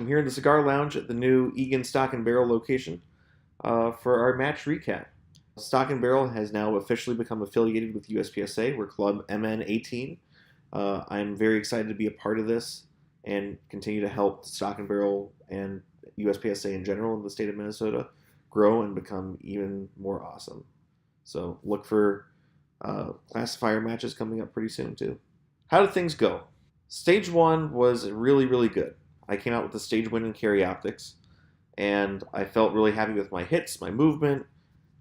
I'm here in the cigar lounge at the new Egan Stock and Barrel location for our match recap. Stock and Barrel has now officially become affiliated with USPSA. We're Club MN18. I'm very excited to be a part of this and continue to help Stock and Barrel and USPSA in general in the state of Minnesota grow and become even more awesome. So look for classifier matches coming up pretty soon too. How did things go? Stage 1 was really, really good. I came out with the stage win in carry optics, and I felt really happy with my hits, my movement,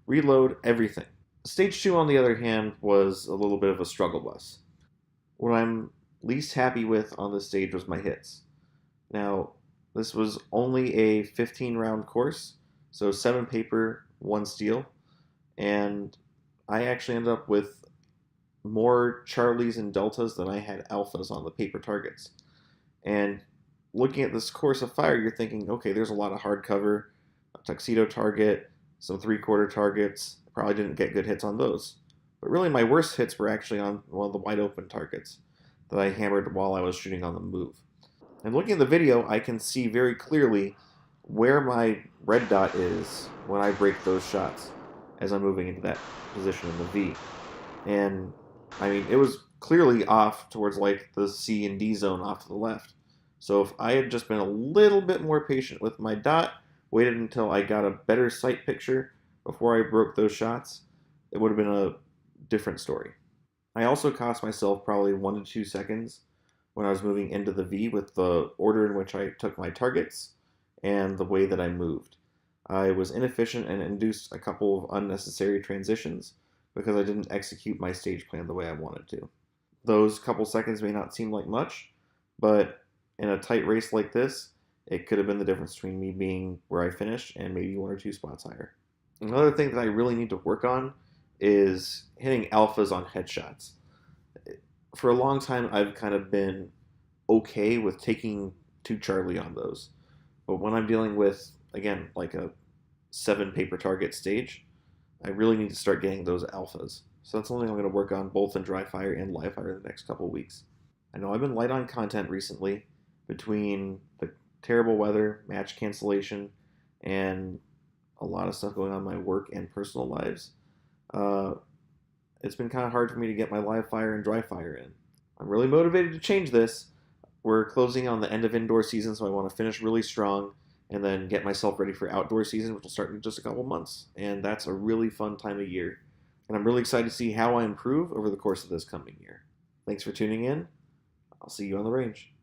reload, everything. Stage 2, on the other hand, was a little bit of a struggle bus. What I'm least happy with on this stage was my hits. Now, this was only a 15-round course, so 7 paper, 1 steel, and I actually ended up with more Charlies and Deltas than I had Alphas on the paper targets. And looking at this course of fire, you're thinking, okay, there's a lot of hardcover, a tuxedo target, some 3/4 targets. Probably didn't get good hits on those. But really, my worst hits were actually on one of the wide open targets that I hammered while I was shooting on the move. And looking at the video, I can see very clearly where my red dot is when I break those shots as I'm moving into that position in the V. And I mean, it was clearly off towards like the C and D zone off to the left. So if I had just been a little bit more patient with my dot, waited until I got a better sight picture before I broke those shots, it would have been a different story. I also cost myself probably 1 to 2 seconds when I was moving into the V with the order in which I took my targets and the way that I moved. I was inefficient and induced a couple of unnecessary transitions because I didn't execute my stage plan the way I wanted to. Those couple seconds may not seem like much, but in a tight race like this, it could have been the difference between me being where I finished and maybe 1 or 2 spots higher. Another thing that I really need to work on is hitting alphas on headshots. For a long time, I've kind of been okay with taking 2 Charlie on those. But when I'm dealing with, again, like a 7 paper target stage, I really need to start getting those alphas. So that's something I'm going to work on both in dry fire and live fire in the next couple of weeks. I know I've been light on content recently between the terrible weather, match cancellation, and a lot of stuff going on in my work and personal lives. It's been kind of hard for me to get my live fire and dry fire in. I'm really motivated to change this. We're closing on the end of indoor season, so I want to finish really strong and then get myself ready for outdoor season, which will start in just a couple months. And that's a really fun time of year. And I'm really excited to see how I improve over the course of this coming year. Thanks for tuning in. I'll see you on the range.